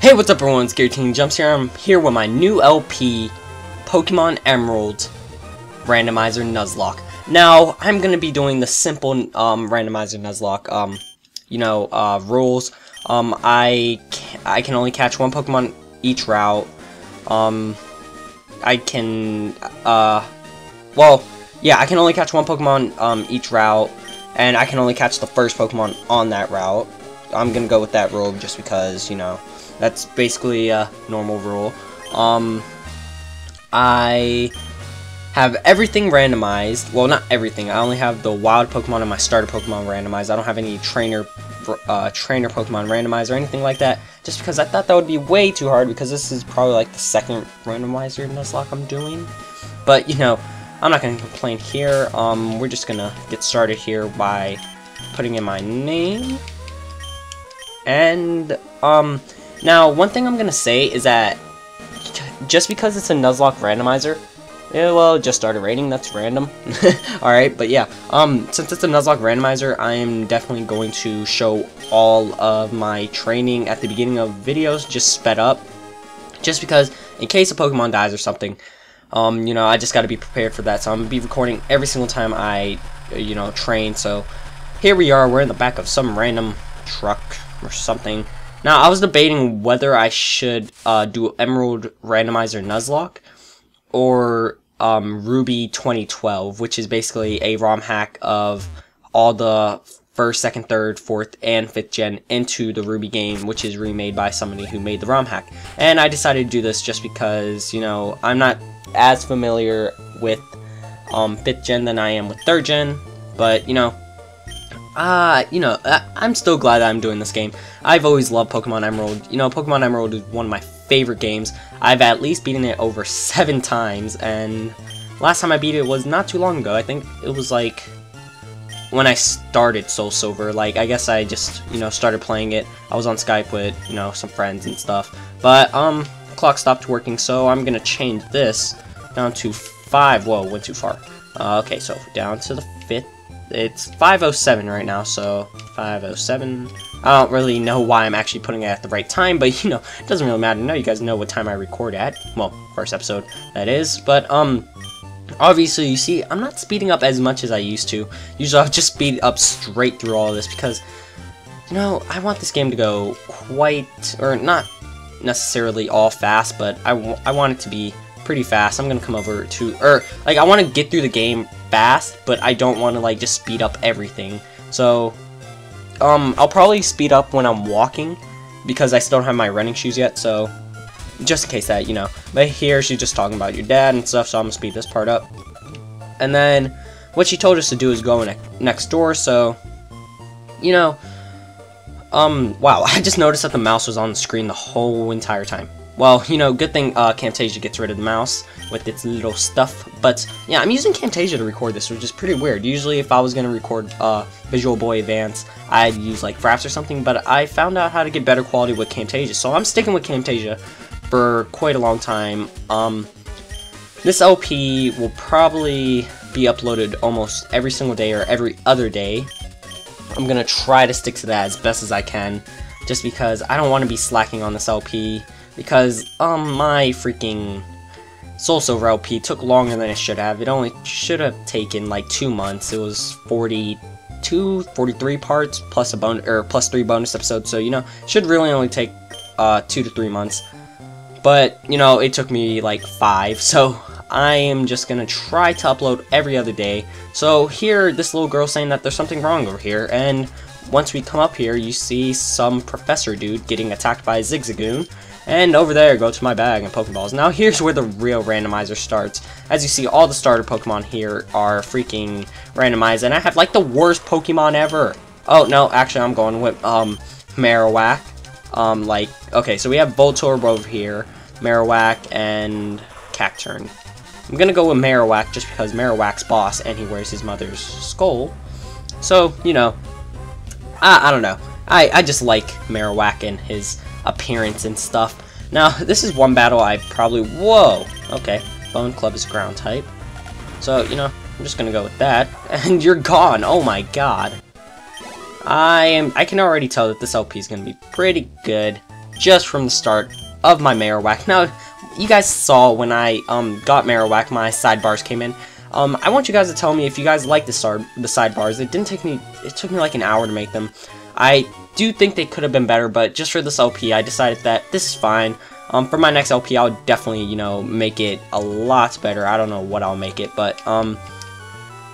Hey, what's up everyone, Scary Teen Jumps here. I'm here with my new LP, Pokemon Emerald Randomizer Nuzlocke. Now, I'm going to be doing the simple Randomizer Nuzlocke, rules. I can only catch one Pokemon each route. I can only catch one Pokemon each route, and I can only catch the first Pokemon on that route. I'm going to go with that rule just because, that's basically a normal rule. I have everything randomized. Well, not everything. I only have the wild Pokemon and my starter Pokemon randomized. I don't have any trainer Pokemon randomized or anything like that. Just because I thought that would be way too hard, because this is probably like the second Randomizer Nuzlocke I'm doing. But I'm not gonna complain here. We're just gonna get started here by putting in my name. And now, one thing I'm gonna say is that just because it's a Nuzlocke randomizer, well, it just started raining, that's random. Alright, but yeah, since it's a Nuzlocke randomizer, I am definitely going to show all of my training at the beginning of videos, just sped up. Just because, in case a Pokemon dies or something, I just gotta be prepared for that. So I'm gonna be recording every single time I, train. So here we are, we're in the back of some random truck or something. Now, I was debating whether I should do Emerald Randomizer Nuzlocke or Ruby 2012, which is basically a ROM hack of all the 1st, 2nd, 3rd, 4th, and 5th gen into the Ruby game, which is remade by somebody who made the ROM hack. And I decided to do this just because, I'm not as familiar with 5th gen than I am with 3rd gen, but, I'm still glad that I'm doing this game. I've always loved Pokemon Emerald. Pokemon Emerald is one of my favorite games. I've at least beaten it over 7 times, and last time I beat it was not too long ago. I think it was like when I started Soul Silver. Like, I guess I just, started playing it. I was on Skype with, some friends and stuff. But, the clock stopped working, so I'm gonna change this down to 5. Whoa, went too far. Okay, so down to the 5th. It's 5:07 right now, so 5:07. I don't really know why I'm actually putting it at the right time, but it doesn't really matter. Now you guys know what time I record at. Well, first episode, that is. But obviously, you see, I'm not speeding up as much as I used to. Usually I'll just speed up straight through all of this because, I want this game to go quite, or not necessarily all fast, but I want it to be pretty fast. I'm gonna come over to, I want to get through the game fast, but I don't want to just speed up everything. So I'll probably speed up when I'm walking because I still don't have my running shoes yet, so just in case that, but here she's just talking about your dad and stuff, so I'm gonna speed this part up. And then what she told us to do is go next door. So wow, I just noticed that the mouse was on the screen the whole entire time. Well, good thing Camtasia gets rid of the mouse with its little stuff. But, yeah, I'm using Camtasia to record this, which is pretty weird. Usually, if I was going to record Visual Boy Advance, I'd use, Fraps or something. But I found out how to get better quality with Camtasia. So I'm sticking with Camtasia for quite a long time. This LP will probably be uploaded almost every single day or every other day. I'm going to try to stick to that as best as I can. Just because I don't want to be slacking on this LP. Because, my freaking Soul Silver LP took longer than it should have. It only should have taken, 2 months. It was 43 parts, plus a plus 3 bonus episodes. So, should really only take, 2 to 3 months. But, it took me, 5. So, I am just gonna try to upload every other day. So here, this little girl saying that there's something wrong over here, and once we come up here, you see some professor dude getting attacked by a Zigzagoon. And over there, go to my bag and Pokeballs. Now here's where the real randomizer starts. As you see, all the starter Pokemon here are freaking randomized, and I have like the worst Pokemon ever. Oh no, actually I'm going with Marowak. Okay, so we have Voltorb over here, Marowak, and Cacturn. I'm gonna go with Marowak just because Marowak's boss, and he wears his mother's skull. So, you know, I don't know. I just like Marowak and his appearance and stuff. Now, this is one battle I probably... Whoa! Okay, Bone Club is ground type. So, you know, I'm just gonna go with that. And you're gone! Oh my god. I can already tell that this LP is gonna be pretty good just from the start of my Marowak. Now, you guys saw when I got Marowak, my sidebars came in. I want you guys to tell me if you guys like the sidebars. It took me like an hour to make them. I do think they could have been better, but just for this LP, I decided that this is fine. For my next LP, I'll definitely, you know, make it a lot better. I don't know what I'll make it, but,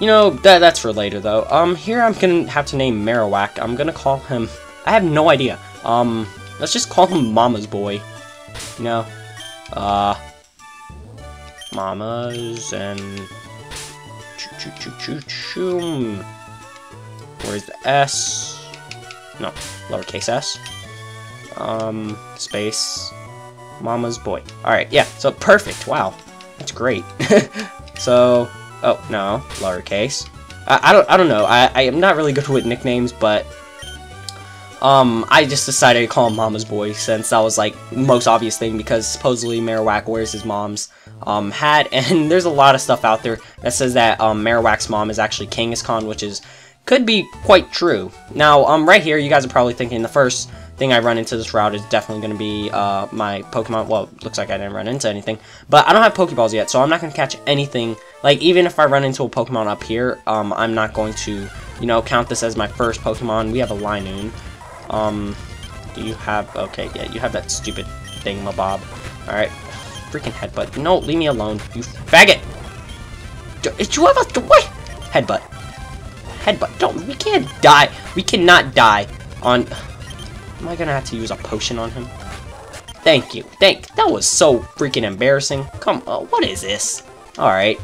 you know, that's for later, though. Here I'm gonna have to name Marowak. I'm gonna call him... I have no idea. Let's just call him Mama's Boy. You know? Mamas and... Choo-choo-choo-choo-choo. Where's the S? No, lowercase s. Space. Mama's Boy. Alright, yeah, so perfect. Wow. That's great. So, oh, no, lowercase. I don't know. I am not really good with nicknames, but I just decided to call him Mama's Boy since that was like the most obvious thing, because supposedly Marowak wears his mom's hat, and there's a lot of stuff out there that says that Marowak's mom is actually Kangaskhan, which could be quite true. Now, right here, you guys are probably thinking the first thing I run into this route is definitely going to be my Pokemon. Well, looks like I didn't run into anything, but I don't have Pokeballs yet, so I'm not going to catch anything. Like, even if I run into a Pokemon up here, I'm not going to, you know, count this as my first Pokemon. We have a Linoon. Do you have... Okay, yeah, you have that stupid thingamabob. Alright. Freaking Headbutt. No, leave me alone, you faggot! Did you have a... What? Headbutt. Headbutt. Don't... We can't die. We cannot die on... Am I gonna have to use a potion on him? Thank you. That was so freaking embarrassing. Come on. What is this? Alright.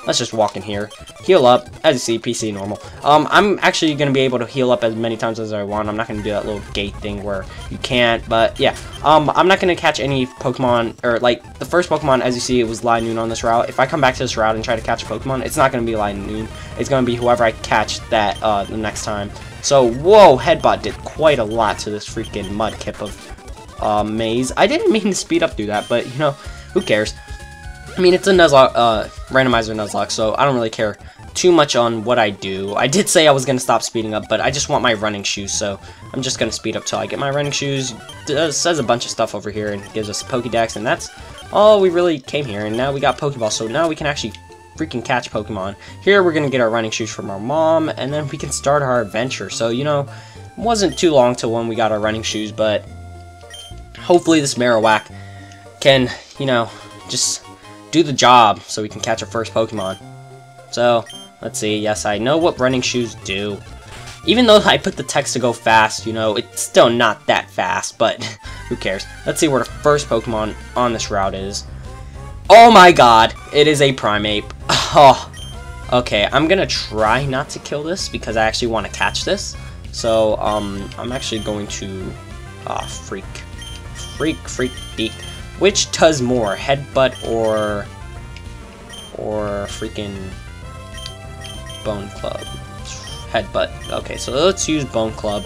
Let's just walk in here. Heal up. As you see, PC normal. I'm actually gonna be able to heal up as many times as I want. I'm not gonna do that little gate thing where you can't, but yeah. I'm not gonna catch any Pokemon, or like, the first Pokemon, as you see, it was Linoon on this route. If I come back to this route and try to catch a Pokemon, it's not gonna be Linoon. It's gonna be whoever I catch that, the next time. So, whoa, Headbutt did quite a lot to this freaking Mudkip of, maze. I didn't mean to speed up through that, but, you know, who cares? I mean, it's a Nuzlocke, Randomizer Nuzlocke, so I don't really care too much on what I do. I did say I was going to stop speeding up, but I just want my running shoes, so I'm just going to speed up till I get my running shoes. It says a bunch of stuff over here and gives us a Pokédex, and that's all we really came here. And now we got Pokeball, so now we can actually freaking catch Pokemon. Here we're going to get our running shoes from our mom, and then we can start our adventure. So, you know, it wasn't too long till when we got our running shoes, but hopefully this Marowak can, you know, just do the job so we can catch our first Pokemon. So, let's see. Yes, I know what running shoes do. Even though I put the text to go fast, you know, it's still not that fast, but who cares? Let's see where the first Pokemon on this route is. Oh my god, it is a Primeape. Oh, okay, I'm gonna try not to kill this because I actually want to catch this. So, I'm actually going to, freak deek. Which does more, Headbutt or freaking Bone Club? Headbutt. Okay, so let's use Bone Club.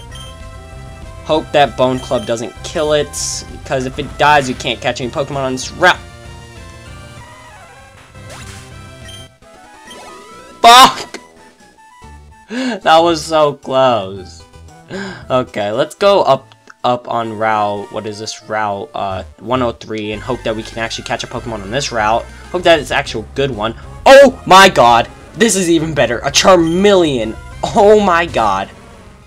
Hope that Bone Club doesn't kill it, because if it dies, you can't catch any Pokemon on this route. Fuck! That was so close. Okay, let's go up on route, what is this, route 103, and hope that we can actually catch a Pokemon on this route. Hope that it's actually a good one. Oh my god, this is even better, a Charmeleon. Oh my god.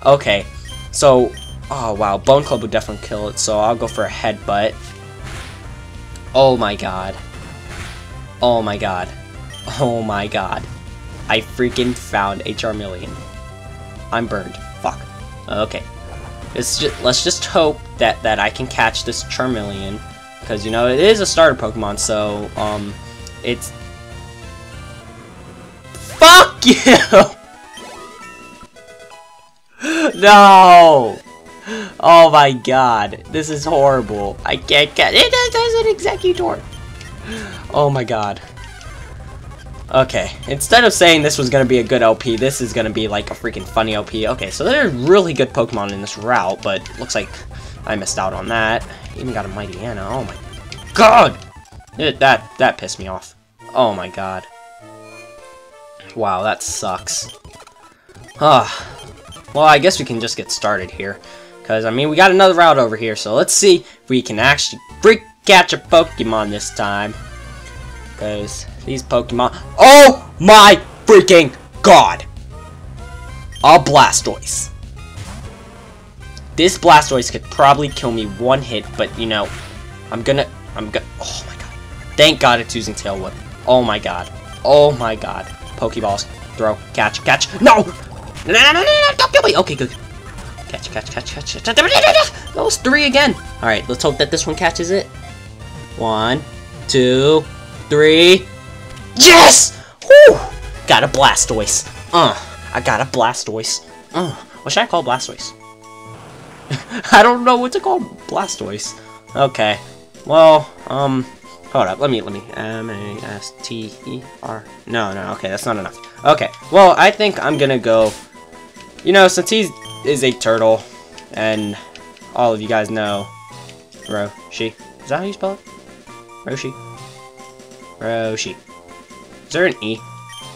Okay, so, oh wow, Bone Club would definitely kill it, so I'll go for a Headbutt. Oh my god. Oh my god. Oh my god. I freaking found a Charmeleon. I'm burned. Fuck. Okay. Let's just hope that I can catch this Charmeleon. Because, you know, it is a starter Pokemon, so, it's... Fuck you! No! Oh my god. This is horrible. I can't catch it. There's an Executor. Oh my god. Okay, instead of saying this was gonna be a good LP, this is gonna be like a freaking funny LP. Okay, so there are really good Pokemon in this route, but looks like I missed out on that. Even got a Mighty Anna. Oh my god! That pissed me off. Oh my god. Wow, that sucks. Well, I guess we can just get started here. Because, I mean, we got another route over here, so let's see if we can actually catch a Pokemon this time. Because these Pokemon... Oh my freaking god! A Blastoise. This Blastoise could probably kill me one hit, but, you know, I'm gonna... Oh my god. Thank god it's using Tail Whip. Oh my god. Oh my god. Pokeballs. Throw. Catch. No! No, don't kill me! Okay, good. Catch. That was 3 again. Alright, let's hope that this one catches it. 1, 2, 3. Yes! Whew! Got a Blastoise. I got a Blastoise. What should I call Blastoise? I don't know what to call Blastoise. Okay. Well, hold up. Let me. M-A-S-T-E-R. No, okay, that's not enough. Okay, well, I think I'm gonna go... You know, since he is a turtle, and all of you guys know Roshi. Is that how you spell it? Roshi. Is there an E?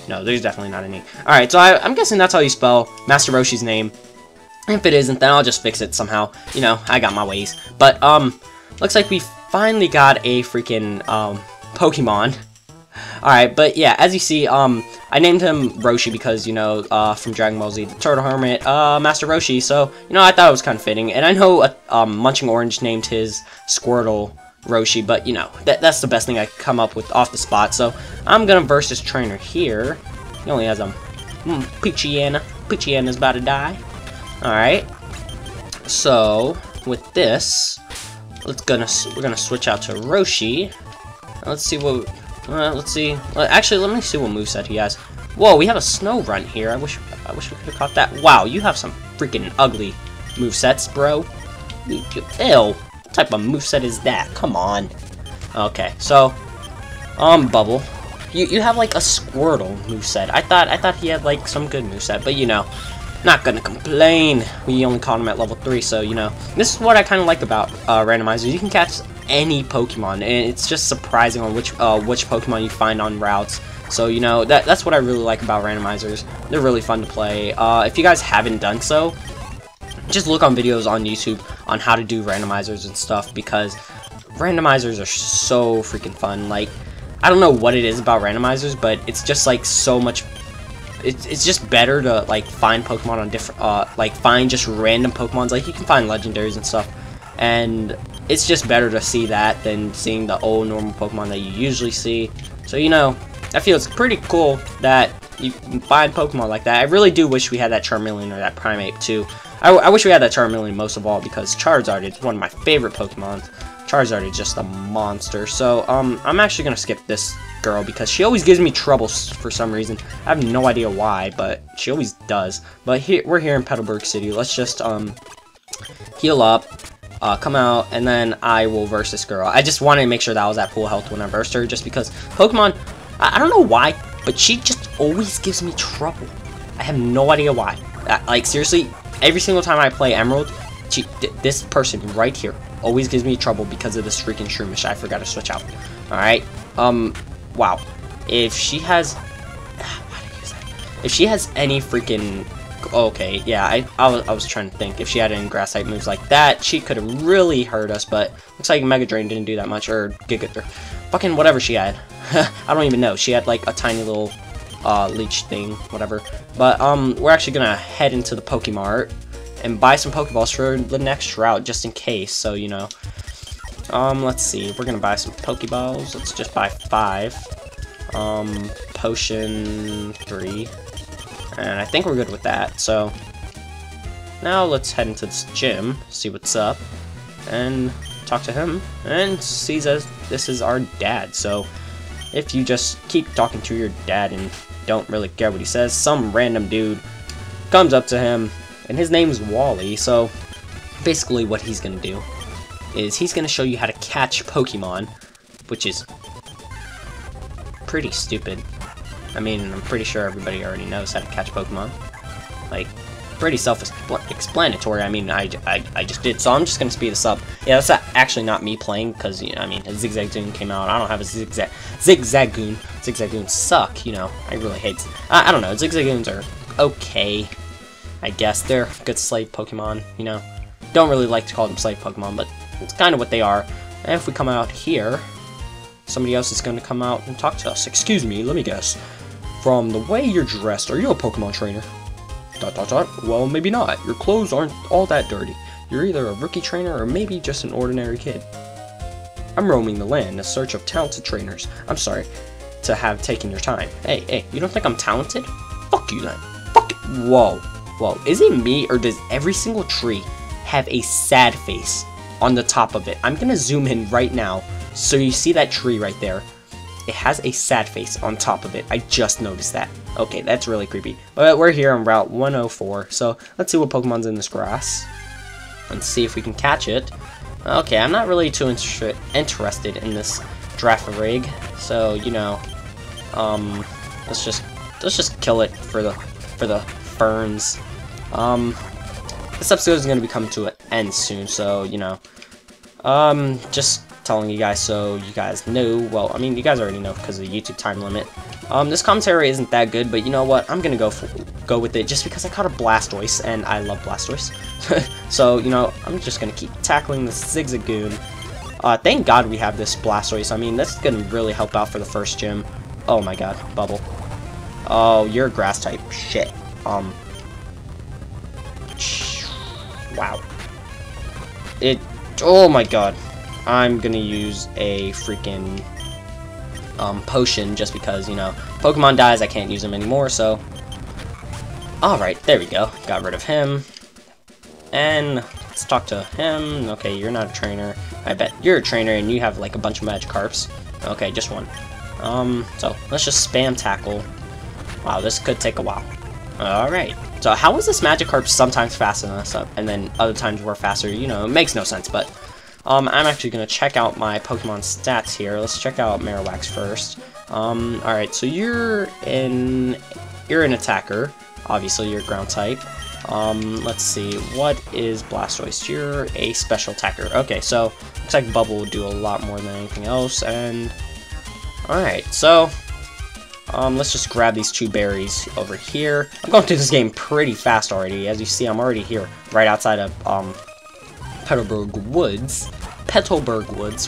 No, there's definitely not an E. Alright, so I'm guessing that's how you spell Master Roshi's name. If it isn't, then I'll just fix it somehow. You know, I got my ways. But, looks like we finally got a freaking, Pokemon. Alright, but yeah, as you see, I named him Roshi because, you know, from Dragon Ball Z, the Turtle Hermit, Master Roshi, so, you know, I thought it was kind of fitting, and I know, Munching Orange named his Squirtle Roshi, but, you know, that's the best thing I could come up with off the spot, so, I'm gonna verse this trainer here. He only has, Pidgeanna. Pidgeanna's about to die. Alright, so, with this, we're gonna switch out to Roshi. Let's see what... let's see. Actually, let me see what moveset he has. Whoa, we have a Snow Runt here. I wish we could have caught that. Wow, you have some freaking ugly movesets, bro. Ew. What type of moveset is that? Come on. Okay, so, Bubble. You have like a Squirtle moveset. I thought he had like some good moveset, but you know, not gonna complain. We only caught him at level 3, so you know, this is what I kind of like about randomizers. You can catch any Pokemon, and it's just surprising on which Pokemon you find on routes. So you know, that's what I really like about randomizers. They're really fun to play. If you guys haven't done so, just look on videos on YouTube on how to do randomizers and stuff, because randomizers are so freaking fun. Like, I don't know what it is about randomizers, but it's just like so much. It's just better to like find Pokemon on different like find just random Pokemons. Like, you can find legendaries and stuff, and it's just better to see that than seeing the old normal Pokemon that you usually see. So, you know, I feel it's pretty cool that you can find Pokemon like that. I really do wish we had that Charmeleon or that Primeape too. I wish we had that Charmeleon most of all, because Charizard is one of my favorite Pokemon. Charizard is just a monster. So, I'm actually gonna skip this girl because she always gives me trouble for some reason. I have no idea why, but she always does. But we're here in Petalburg City. Let's just, heal up. Come out, and then I will verse this girl. I just wanted to make sure that I was at full health when I versed her, just because Pokemon, I don't know why, but she just always gives me trouble. I have no idea why. Like, seriously, every single time I play Emerald, this person right here always gives me trouble because of this freaking Shroomish. I forgot to switch out. Alright, wow. If she has... Why did I use that? If she has any freaking... Okay, yeah, I was trying to think. If she had any grass type moves like that, she could have really hurt us, but looks like Mega Drain didn't do that much, or Giga, or fucking whatever she had. I don't even know. She had like a tiny little leech thing, whatever. But we're actually gonna head into the Pokemart and buy some Pokeballs for the next route, just in case. So, you know, let's see. We're gonna buy some Pokeballs. Let's just buy 5. Potion 3. And I think we're good with that, so now let's head into this gym, see what's up, and talk to him, and sees as this is our dad. So if you just keep talking to your dad and don't really care what he says, some random dude comes up to him, and his name's Wally. So basically what he's gonna do is he's gonna show you how to catch Pokemon, which is pretty stupid. I mean, I'm pretty sure everybody already knows how to catch Pokemon. Like, pretty self-explanatory. I mean, I just did, so I'm just gonna speed this up. Yeah, that's actually not me playing, because, you know, I mean, a Zigzagoon came out. I don't have a Zigzagoon. Zigzagoons suck, you know. I really hate... I don't know, Zigzagoons are okay, I guess. They're good slave Pokemon, you know. Don't really like to call them slave Pokemon, but it's kind of what they are. And if we come out here, somebody else is going to come out and talk to us. Excuse me, let me guess. From the way you're dressed, are you a Pokemon trainer? ... Well, maybe not. Your clothes aren't all that dirty. You're either a rookie trainer or maybe just an ordinary kid. I'm roaming the land in search of talented trainers. I'm sorry to have taken your time. Hey, you don't think I'm talented? Fuck you then. Fuck it. Whoa. Is it me, or does every single tree have a sad face on the top of it? I'm gonna zoom in right now, so you see that tree right there. It has a sad face on top of it. I just noticed that. Okay, that's really creepy. But we're here on Route 104, so let's see what Pokemon's in this grass. Let's see if we can catch it. Okay, I'm not really too interested in this Girafarig, so you know, let's just kill it for the ferns. This episode is going to be coming to an end soon, so you know, just telling you guys so you guys know. Well, I mean, you guys already know because of the YouTube time limit. This commentary isn't that good, but you know what? I'm gonna go with it just because I caught a Blastoise, and I love Blastoise. So you know, I'm just gonna keep tackling this Zigzagoon. Thank God we have this Blastoise. I mean, this is gonna really help out for the first gym. Oh my God, Bubble. Oh, you're a grass type. Shit. Wow. Oh my God. I'm gonna use a freaking potion just because, you know, Pokemon dies, I can't use them anymore, so alright, there we go, got rid of him. And let's talk to him. Okay, you're not a trainer. I bet you're a trainer and you have like a bunch of Magikarps. Okay, just one. So let's just spam tackle. Wow, this could take a while. Alright, so how is this Magikarp sometimes faster than us and then other times we're faster? You know, it makes no sense, but I'm actually going to check out my Pokemon stats here. Let's check out Marowak's first. Alright, so you're an attacker. Obviously, you're ground type. Let's see, what is Blastoise? You're a special attacker. Okay, so looks like Bubble will do a lot more than anything else. And alright, so let's just grab these two berries over here. I'm going through this game pretty fast already. As you see, I'm already here, right outside of Petalburg Woods.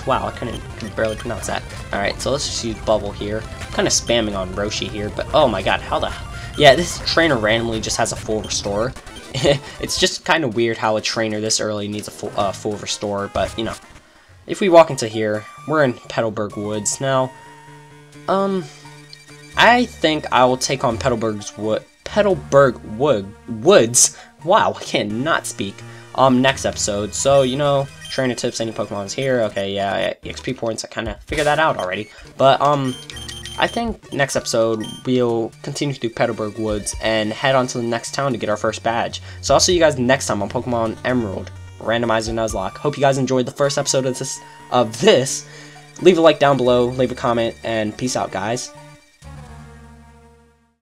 Wow, I couldn't barely pronounce that. Alright, so let's just use Bubble here. I'm kind of spamming on Roshi here, but oh my God, how the... Yeah, this trainer randomly just has a full restore. It's just kind of weird how a trainer this early needs a full restore, but you know. If we walk into here, we're in Petalburg Woods. Now, I think I will take on Petalburg Woods. Wow, I cannot speak. Next episode. So, you know, trainer tips, any Pokemon's here. Okay, yeah, XP points, I kind of figured that out already. But, I think next episode we'll continue to do Petalburg Woods and head on to the next town to get our first badge. So I'll see you guys next time on Pokemon Emerald, Randomizer Nuzlocke. Hope you guys enjoyed the first episode of this. Leave a like down below, leave a comment, and peace out, guys.